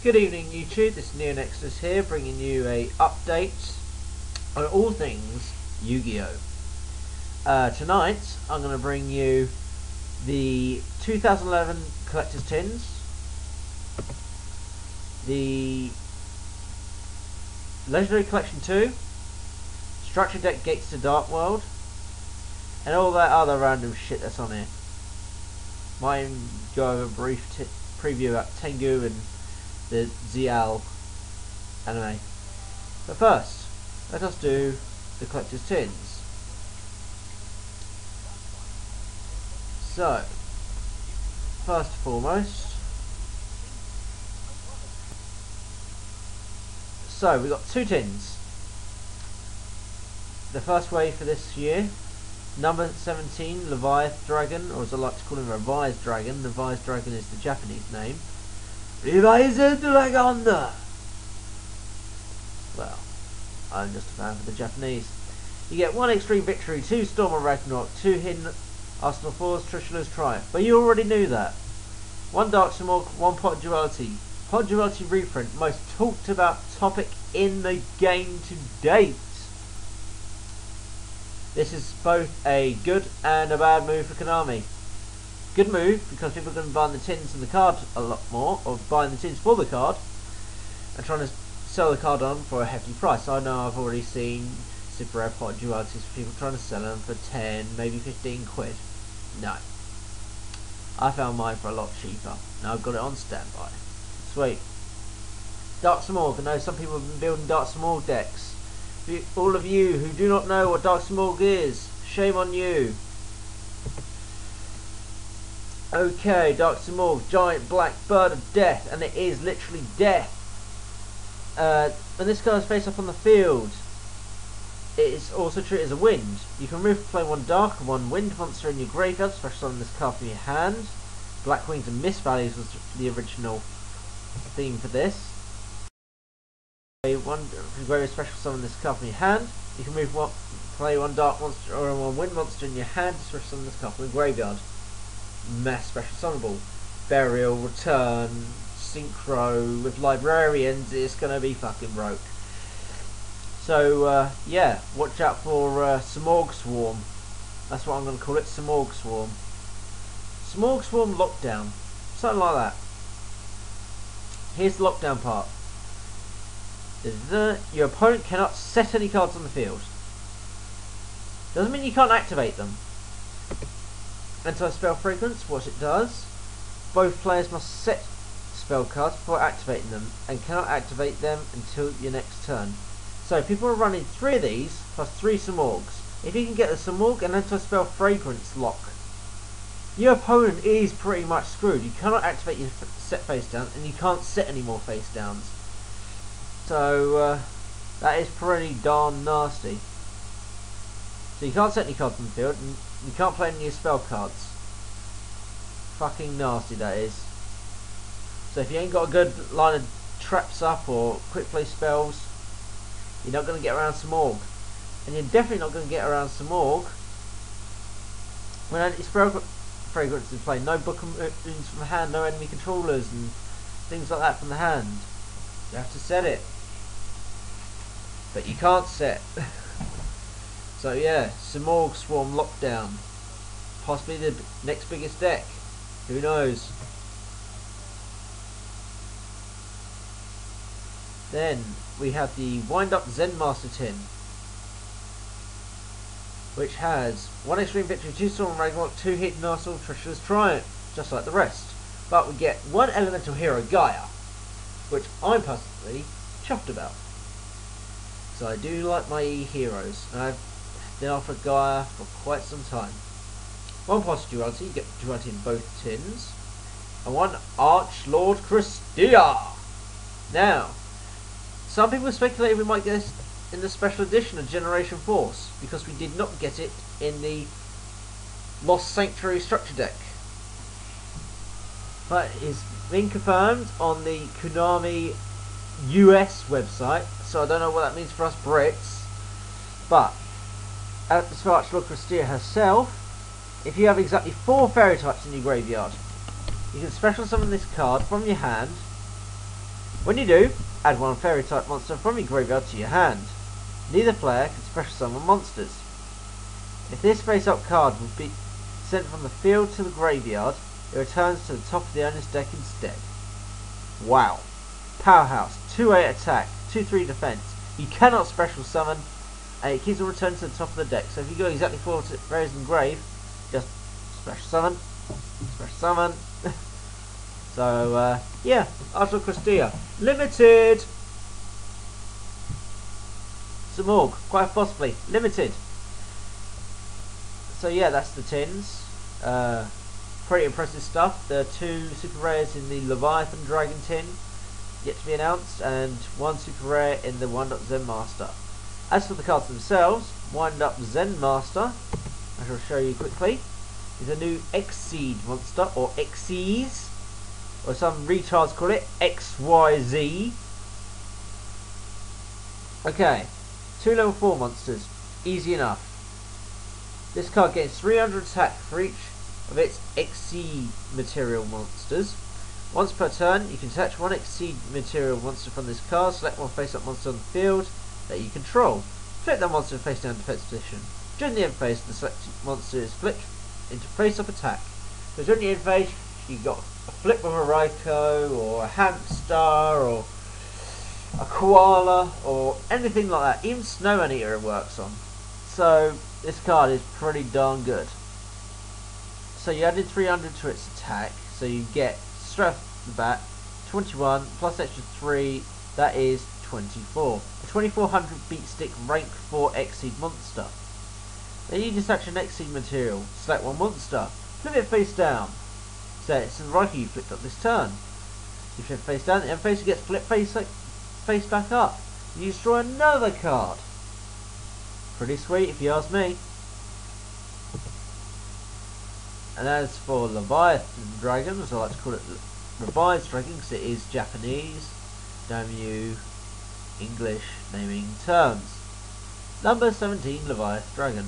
Good evening YouTube, this is NeoNexudus here, bringing you a update on all things Yu-Gi-Oh! Tonight I'm going to bring you the 2011 Collector's Tins, the Legendary Collection 2, Structure Deck Gates to Dark World, and all that other random shit that's on here. Might go over a brief preview about Tengu and the ZL anime. But first, let us do the Collector's Tins. So, first and foremost, so we've got two tins. The first wave for this year, number 17, Leviathan Dragon, or as I like to call him, Revised Dragon. Revised Dragon is the Japanese name. Revised Dragon! Well, I'm just a fan for the Japanese. You get 1 Extreme Victory, 2 Storm of Ragnarok, 2 Hidden Arsenal 4s, Trishula's Triumph. But you already knew that. 1 Dark Smog, 1 Pot Duality. Pot Duality reprint, most talked about topic in the game to date. This is both a good and a bad move for Konami. Good move because people are going to be buying the tins and the card a lot more, or buying the tins for the card and trying to sell the card on for a hefty price. I know I've already seen super rare pot dualities for people trying to sell them for 10, maybe 15 quid. No, I found mine for a lot cheaper. Now I've got it on standby. Sweet. Dark Smog. I know some people have been building Dark Smog decks. All of you who do not know what Dark Smog is, shame on you. Okay, Dark Smog, giant black bird of death, and it is literally death. When this card is face up on the field, it is also treated as a wind. You can remove play 1 dark and 1 wind monster in your graveyard, special summon this card from your hand. Black Wings and Mist Valleys was the original theme for this. Graveyard special summon this card from your hand. You can play 1 dark monster or 1 wind monster in your hand to special summon this card from the graveyard. Mass special summonable. Burial, return, synchro with librarians is gonna be fucking broke. So yeah, watch out for Smog Swarm. That's what I'm gonna call it, Smog Swarm. Smog Swarm Lockdown. Something like that. Here's the lockdown part. Your opponent cannot set any cards on the field. Doesn't mean you can't activate them. Anti-spell frequency, what it does, both players must set spell cards before activating them and cannot activate them until your next turn. So people are running 3 of these plus 3 Smorgs. If you can get the Smorg and anti-spell fragrance lock, your opponent is pretty much screwed. You cannot activate your set face down and you can't set any more face downs. So that is pretty darn nasty. So you can't set any cards on the field and you can't play any of your spell cards. Fucking nasty that is. So if you ain't got a good line of traps up or quick play spells, you're not going to get around Smorg. And you're definitely not going to get around Smorg when anti-spell fragrance is played. No book of moons from the hand, no enemy controllers and things like that from the hand. You have to set it. But you can't set. So yeah, Smog Swarm Lockdown. Possibly the next biggest deck. Who knows? Then we have the Wind Up Zen Master Tin, which has 1 Extreme Victory, 2 Storm of Ragnarok, 2 Hidden Arsenal, Trishula's Triumph, just like the rest. But we get 1 Elemental Hero Gaia, which I'm personally chuffed about. So I do like my heroes, and I've been offered Gaia for quite some time. 1 Post Duality, you get Duality in both tins, and 1 Arch Lord Christia. Now, some people speculated we might get this in the special edition of Generation Force, because we did not get it in the Lost Sanctuary structure deck. But it's been confirmed on the Konami US website, so I don't know what that means for us Brits. But as for Arch Lord Christia herself, if you have exactly 4 fairy types in your graveyard, you can special summon this card from your hand When you do, add one fairy type monster from your graveyard to your hand. Neither player can special summon monsters. If this face up card would be sent from the field to the graveyard, it returns to the top of the owner's deck instead. Wow. Powerhouse, 2-8 attack, 2-3 defense. You cannot special summon, and it keeps on returning to the top of the deck. So if you go exactly 4 Raised in Grave, just special summon, special summon. So, yeah, Arsenal Crestia. Limited! Some Morg, quite possibly. Limited. So yeah, that's the tins. Pretty impressive stuff. There are 2 super rares in the Leviathan Dragon tin, yet to be announced, and 1 super rare in the Wind Up Zen Master. As for the cards themselves, Wind Up Zen Master, I shall show you quickly, is a new Exceed monster, or Xyz, or some retards call it XYZ. Okay, 2 level 4 monsters, easy enough. This card gains 300 attack for each of its Exceed material monsters. Once per turn, you can attach 1 Exceed material monster from this card, select 1 face-up monster on the field that you control. Flip that monster to face-down defense position. During the end phase, the selected monster is flipped into face-up attack. So during the end phase, you got a flip with a Raikou, or a hamster, or a koala, or anything like that. Even Snow Anteater it works on. So this card is pretty darn good. So you added 300 to its attack, so you get straight off the bat 21 plus extra 3, that is 24. A 2400 beat stick rank 4 Exceed monster. Then you detach an Exceed material, select 1 monster, flip it face down. So it's the Raikou you flipped up this turn. You flip face down, the end face gets flipped face back up. You destroy another card. Pretty sweet if you ask me. And as for Leviathan Dragon, as I like to call it Revised Dragon because it is Japanese, damn you, English naming terms. Number 17 Leviathan Dragon,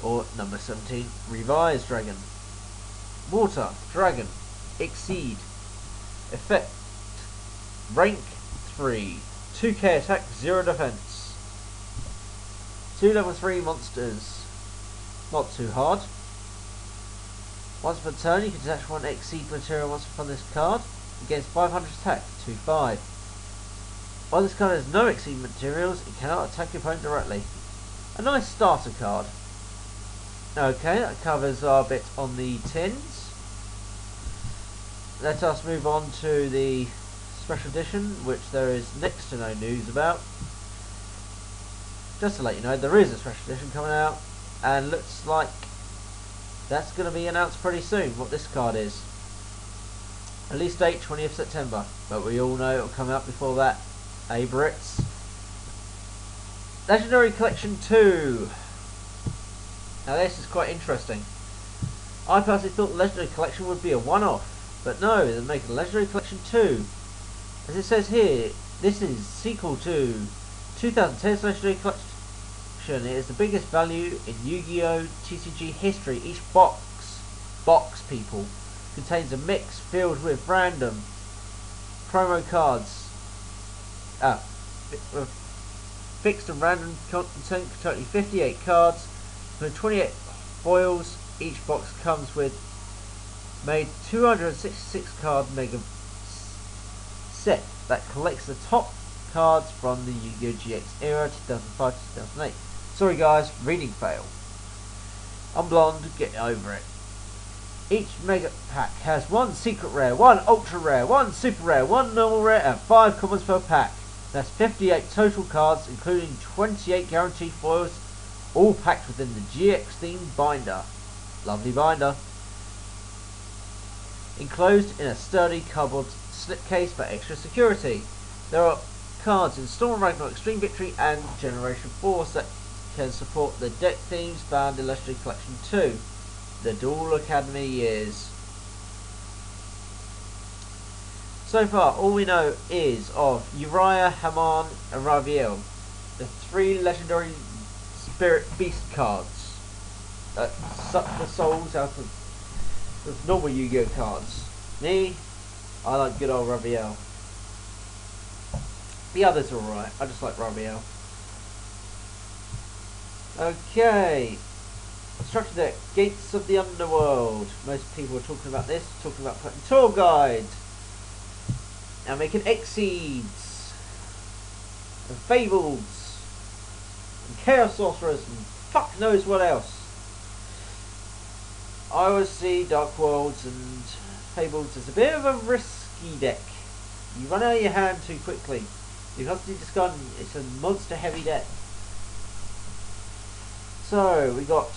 or number 17 Revised Dragon. Water Dragon, Exceed. Effect, rank 3, 2k attack, 0 defense. 2 level 3 monsters, not too hard. Once per turn, you can detach 1 Exceed material monster from this card. Against 500 attack, 2-5. While this card has no Exceed materials, it cannot attack your opponent directly. A nice starter card. Okay, that covers our bit on the tins. Let us move on to the special edition, which there is next to no news about. Just to let you know, there is a special edition coming out, and looks like that's going to be announced pretty soon, what this card is. Release date 20th September, but we all know it will come out before that. Brits. Legendary Collection 2. Now this is quite interesting. I personally thought the Legendary Collection would be a one-off, but no, they're making Legendary Collection 2. As it says here, this is sequel to 2010's Legendary Collection. It is the biggest value in Yu-Gi-Oh! TCG history. Each box people, contains a mix filled with random promo cards. Fixed and random content containing 58 cards with 28 foils. Each box comes with made 266 card mega set that collects the top cards from the Yu-Gi-Oh! GX era 2005-2008. Sorry guys, reading fail. I'm blonde, get over it. Each mega pack has 1 secret rare, 1 ultra rare, 1 super rare, 1 normal rare, and 5 commons per pack. That's 58 total cards, including 28 guaranteed foils, all packed within the GX themed binder. Lovely binder. Enclosed in a sturdy cardboard slipcase for extra security. There are cards in Storm Ragnarok, Extreme Victory, and Generation Force that can support the deck themes found in Legendary Collection 2. The Dual Academy years. So far, all we know is of Uriah, Haman, and Raviel, the 3 legendary Spirit Beast cards that suck the souls out of normal Yu-Gi-Oh cards. Me, I like good old Raviel. The others are alright. I just like Rabiel. Okay. Structure deck. Gates of the Underworld. Most people are talking about this. Talking about putting tour guides. And making Exceeds. And Fables. And Chaos Sorcerers. And fuck knows what else. I always see Dark Worlds and Fables as a bit of a risky deck. You run out of your hand too quickly. You're constantly discarding. It's a monster heavy deck. So we got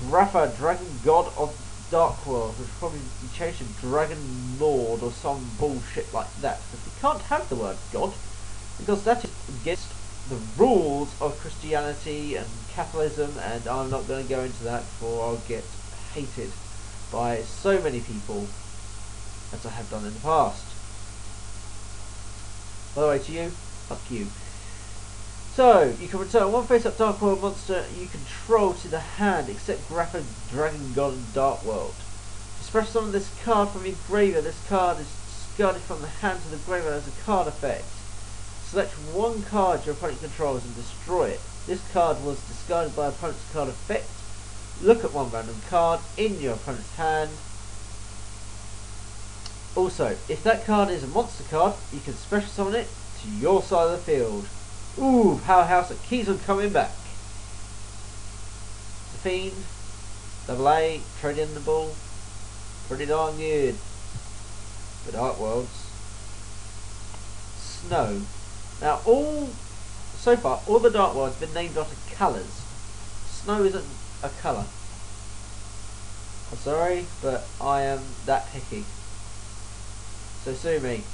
Grapha, Dragon God of Dark World, which will probably be changed to Dragon Lord or some bullshit like that. Because we can't have the word God, because that is against the rules of Christianity and Catholicism, and I'm not going to go into that, for I'll get hated by so many people, as I have done in the past. By the way, to you, fuck you. So, you can return one face-up Dark World monster you control to the hand, except Grapha, Dragon God and Dark World. Special summon this card from your graveyard. This card is discarded from the hand to the graveyard as a card effect. Select one card your opponent controls and destroy it. This card was discarded by opponent's card effect. Look at one random card in your opponent's hand. Also, if that card is a monster card, you can special summon it to your side of the field. Ooh, Powerhouse that keeps on coming back. The Fiend, Double A, Trading in the Ball, pretty darn good. The Dark Worlds. Snow. Now so far, all the Dark Worlds have been named after colours. Snow isn't a colour. I'm sorry, but I am that picky. So sue me.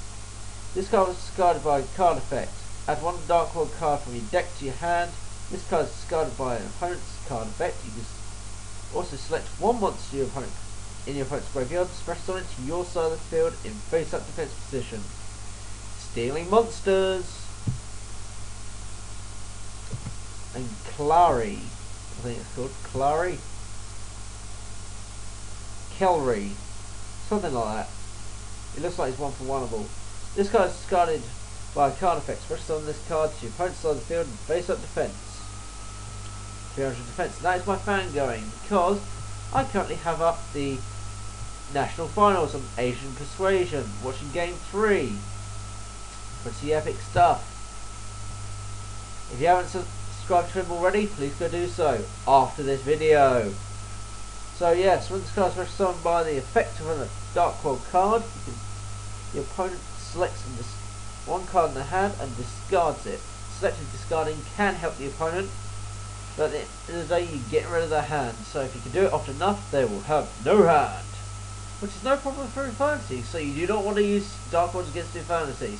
This card was discarded by a card effect. Add one Dark World card from your deck to your hand. This card is discarded by an opponent's card effect. You can also select one monster in your opponent's graveyard, special summon it to your side of the field in face-up defense position. Stealing monsters. And Clary. I think it's called Clary. Kelry. Something like that. It looks like it's one for oneable. This card is discarded by a card effect. Special summon this card to your opponent's side of the field and face up defense. 300 defense. And that is my fan going, because I currently have up the national finals on Asian Persuasion, watching game 3. Pretty epic stuff. If you haven't subscribed to him already, please go do so after this video. So yes, when this card is special summoned by the effect of a Dark World card, your opponent selects one card in the hand and discards it. Selective discarding can help the opponent, but at the end of the day you get rid of their hand, so if you can do it often enough they will have no hand. Which is no problem for Infernity, so you do not want to use Dark Worlds against Infernity.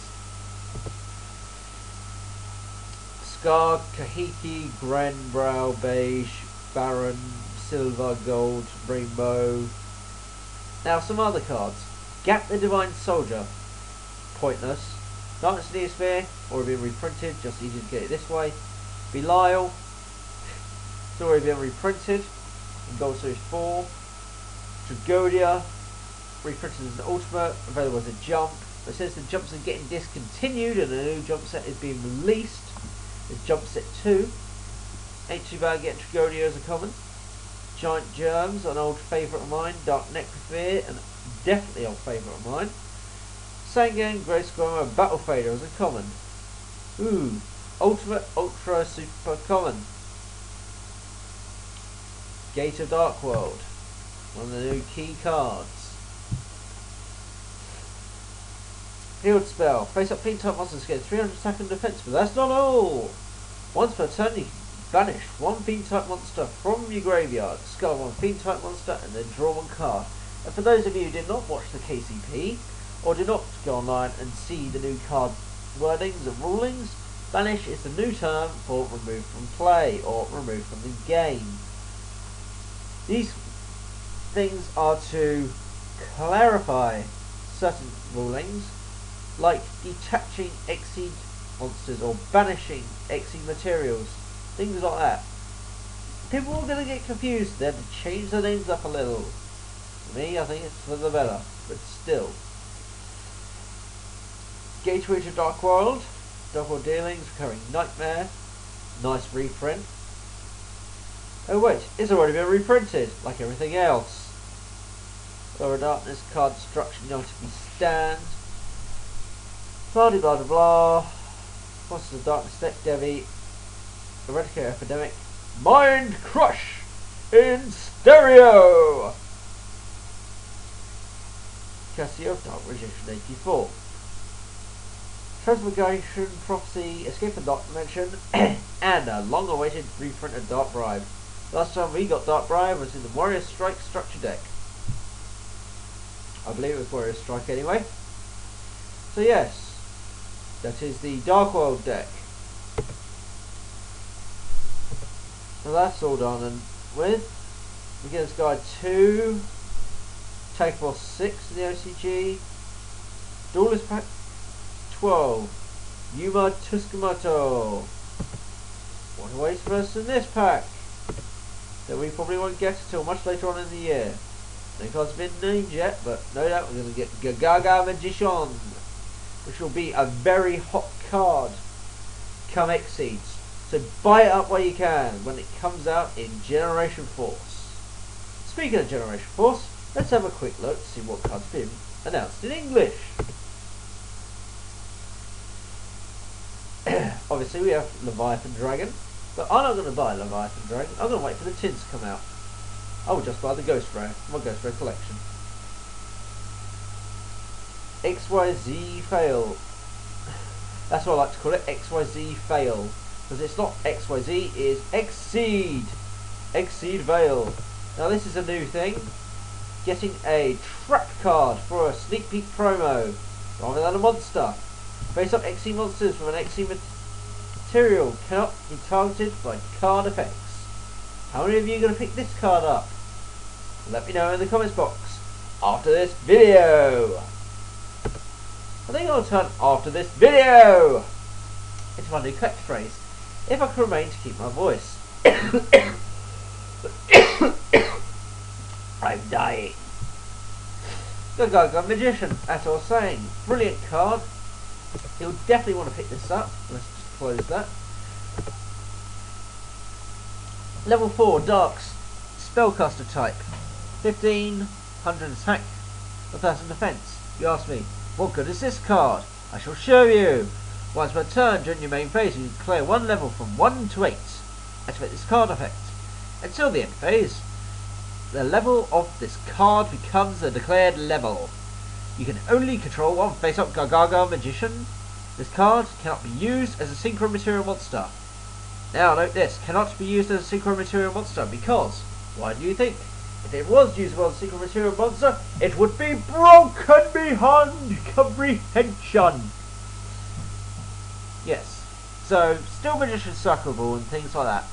Scar, Kahiki, Gren, Brow, Beige, Baron, Silver, Gold, Rainbow. Now some other cards. Gap the Divine Soldier. Pointless. Darkness Neosphere, already been reprinted, just easy to get it this way. Belial, it's already been reprinted in Gold Series 4. Tragodia, reprinted as an ultimate, available as a jump. It says the jumps are getting discontinued and a new jump set is being released. It's Jump Set 2. Ain't too bad getting Tragodia as a common. Giant Germs, an old favourite of mine. Dark Necrosphere, and definitely old favourite of mine. Sangan, Grey Squirmer, Battle Fader as a common. Ooh, Ultimate Ultra Super Common. Gate of Dark World, one of the new key cards. Field Spell, face up fiend type monsters get 300 attack and defense, but that's not all. Once per turn you can banish one fiend type monster from your graveyard, discard one fiend type monster and then draw one card. And for those of you who did not watch the KCP, or do not go online and see the new card wordings and rulings, banish is the new term for remove from play or remove from the game. These things are to clarify certain rulings, like detaching Exceed monsters or banishing Exceed materials, things like that. People are going to get confused. They have to change the names up a little. For me, I think it's for the better, but still. Gateway to Dark World, Double Dealings, Recurring Nightmare. Nice reprint. Oh wait, it's already been reprinted, like everything else. Lower Darkness, Card Destruction, United We Stand. Blah blah blah blah. Monsters of Darkness, Deck Devi. Eradicate Epidemic. Mind Crush in stereo! Casio, Dark Magician 84. Transmigration, Prophecy, Escape from Dark Dimension, and a long-awaited reprint of Dark Bribe. Last time we got Dark Bribe was in the Warrior Strike structure deck. I believe it was Warrior Strike anyway. So yes, that is the Dark World deck. So that's all done and with. Beginner's Guide 2, Take Force 6 in the OCG, Duelist Pack 12, Yuma Tsukamoto. What a waste verse in this pack that we probably won't get until much later on in the year. No cards have been named yet, but no doubt we're going to get Gagaga Magician, which will be a very hot card come Exceeds. So buy it up while you can when it comes out in Generation Force. Speaking of Generation Force, let's have a quick look to see what cards have been announced in English. Obviously we have Leviathan Dragon, but I'm not going to buy Leviathan Dragon. I'm going to wait for the tins to come out. I will just buy the Ghost Ray, my Ghost Ray collection. XYZ Fail. That's what I like to call it, XYZ Fail. Because it's not XYZ, it is Exceed. Exceed Veil. Now this is a new thing. Getting a trap card for a sneak peek promo rather than a monster. Face up Exceed monsters with an Exceed material cannot be targeted by card effects. How many of you are going to pick this card up? Let me know in the comments box after this video. I think I'll turn after this video into my new catchphrase. If I can remain to keep my voice. I'm dying. Gagaga Magician, as I was saying, brilliant card. You'll definitely want to pick this up. Let's just close that. Level 4 Darks Spellcaster type. 1500 attack, 1000 defense. You ask me, what good is this card? I shall show you. Once per turn during your main phase, you clear one level from 1 to 8. Activate this card effect. Until the end phase, the level of this card becomes a declared level. You can only control one face-up Gagaga Magician. This card cannot be used as a synchro material monster. Now note this, cannot be used as a synchro material monster because, why do you think? If it was usable as a synchro material monster, it would be broken beyond comprehension. Yes, so still Magician Suckerable and things like that.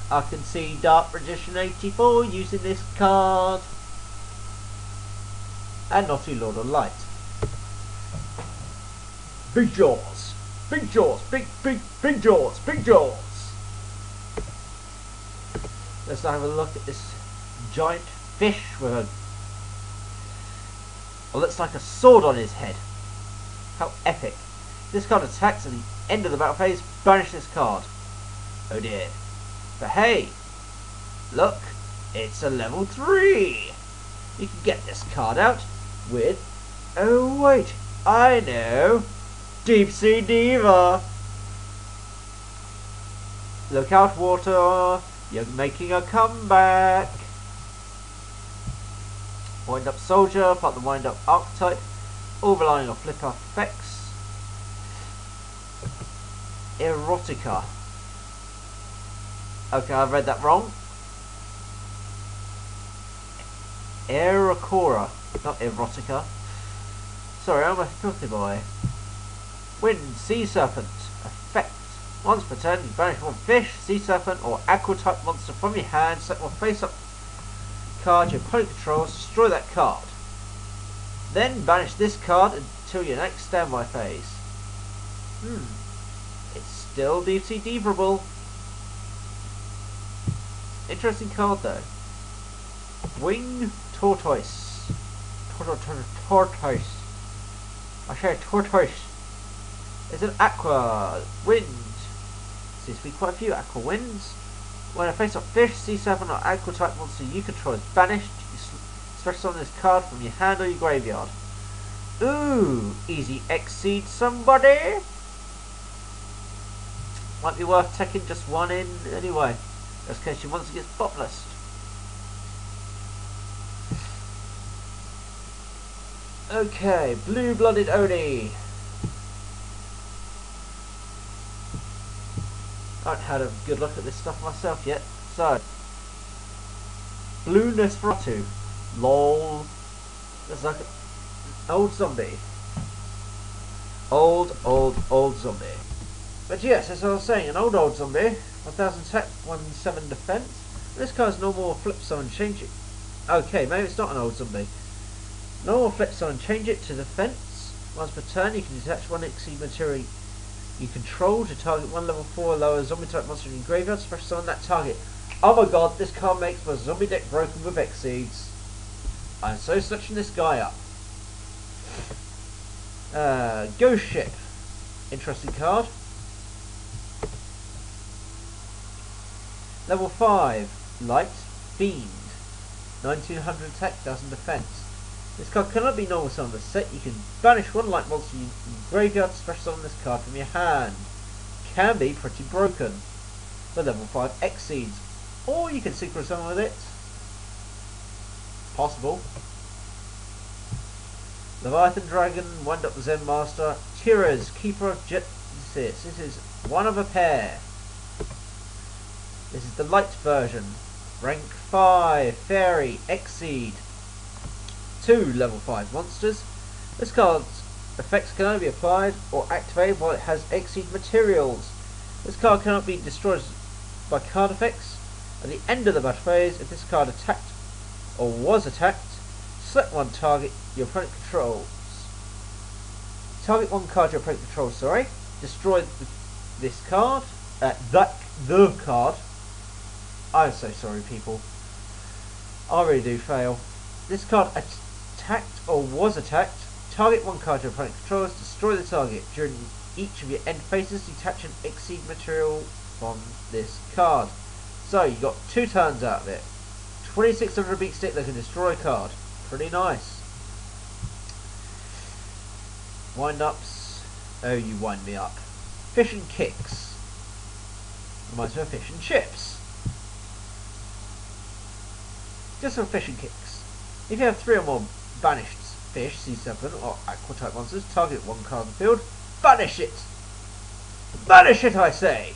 I can see Dark Magician 84 using this card. And Naughty Lord of Light. Big jaws. Big jaws. Big jaws. Big jaws. Let's now have a look at this giant fish with a... well, looks like a sword on his head. How epic. This card attacks at the end of the battle phase. Banish this card. Oh dear. But hey, look, it's a level 3. You can get this card out with, oh wait, I know, Deep Sea Diva. Look out, water, you're making a comeback. Wind Up Soldier, part of the Wind Up archetype, all relying on flip effects. Erotica. Okay, I've read that wrong. Aerocora, not erotica. Sorry, I'm a filthy boy. Wind Sea Serpent. Effect. Once per turn, you banish one fish, sea serpent, or aqua type monster from your hand. Set one face up card your opponent controls. Destroy that card. Then banish this card until your next standby phase. It's still Deep Sea Diverable. Interesting card though. Wing Tortoise. Tortoise. I say tortoise. It's an Aqua Wind. Seems to be quite a few Aqua Winds. When a face-up fish, sea serpent or Aqua type monster you control is banished, you special summon this card from your hand or your graveyard. Ooh, easy exceed somebody. Might be worth taking just one in anyway, just in case your monster gets botless. Okay, blue-blooded Oni. I haven't had a good look at this stuff myself yet. So, Blue Nosferatu. LOL. That's like an old zombie. Old zombie. But yes, as I was saying, an old zombie. 1000 attack, 17 defense. This card's normal flip summon, change it. Okay, maybe it's not an old zombie. Normal flip summon, change it to defense. Once per turn, you can detach one exceed material you control to target one level 4 or lower zombie type monster in your graveyard. Special summon that target. Oh my god, this card makes my zombie deck broken with Exceeds. I'm so searching this guy up. Ghost Ship. Interesting card. Level 5. Light. Fiend. 1900 attack, 1000 defense. This card cannot be normal summoned. Set you can banish one light monster in your graveyard to special summon this card from your hand. Can be pretty broken. For level 5 Exceeds. Or you can synchro summon with it. Possible. Leviathan Dragon, Wind Up the Zen Master, Tiras, Keeper of Genesis. This is one of a pair. This is the light version. Rank 5, Fairy, Exceed. 2 level 5 monsters. This card's effects can only be applied or activated while it has Exceed materials. This card cannot be destroyed by card effects. At the end of the battle phase, if this card attacked or was attacked, select one target your opponent controls. Target one card your opponent controls, sorry. Destroy this card. The card. I'm so sorry, people. I really do fail. This card attacked or was attacked. Target one card your opponent controls. Destroy the target. During each of your end phases, detach an Exceed material from this card. So you got 2 turns out of it. 2600 beat stick that can destroy a card. Pretty nice. Wind ups. Oh, you wind me up. Fish and kicks. Reminds me of fish and chips. Just for fish and kicks. If you have 3 or more banished fish, sea serpent, or aqua type monsters, target one card on the field. Banish it! Banish it, I say!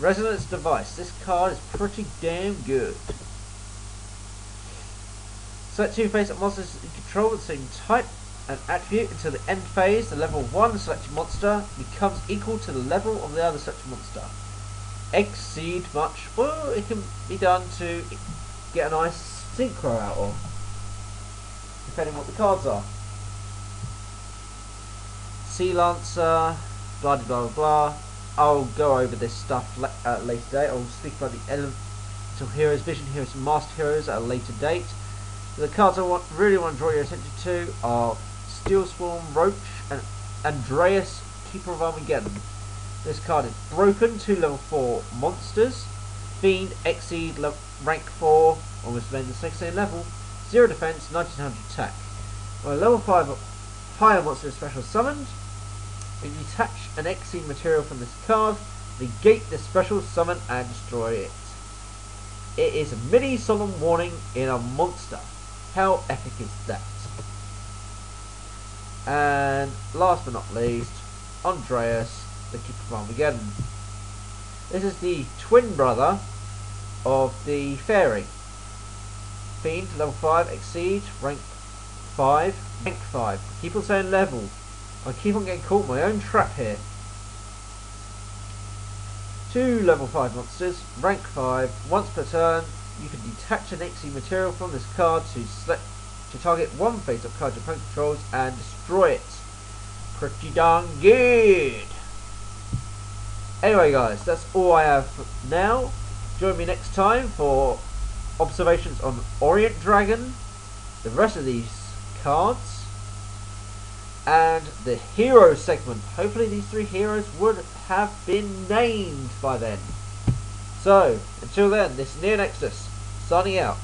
Resonance Device. This card is pretty damn good. Select 2 face-up monsters you control with the same type and attribute until the end phase. The level 1 selected monster becomes equal to the level of the other selected monster. Exceed much. Well, it can be done to get a nice synchro out of, depending on what the cards are. Sea Lancer, blah blah blah blah. I'll go over this stuff at a later date. I'll speak about the Elemental Heroes, Vision Heroes and Master Heroes at a later date. The cards I really want to draw your attention to are Steel Swarm, Roach and Andreas, Keeper of Armageddon. This card is broken, 2 level 4 monsters. Fiend, Exceed, rank 4, almost made the 16 level. 0 defense, 1900 attack. When a level 5 higher monster is special summoned, if you detach an Exceed material from this card, negate the special summon and destroy it. It is a mini solemn warning in a monster. How epic is that? And last but not least, Andreas, the Keeper of Armageddon. This is the twin brother of the Fairy. Fiend, level 5, Exceed, rank 5, rank 5. Keep on saying level. I keep on getting caught in my own trap here. 2 level 5 monsters, rank 5. Once per turn, you can detach an Exceed material from this card to target one face-up card your opponent controls and destroy it. Pretty darn good. Anyway guys, that's all I have for now. Join me next time for observations on Orient Dragon. The rest of these cards, and the hero segment. Hopefully these 3 heroes would have been named by then. So, until then, this is NeoNexudus, signing out.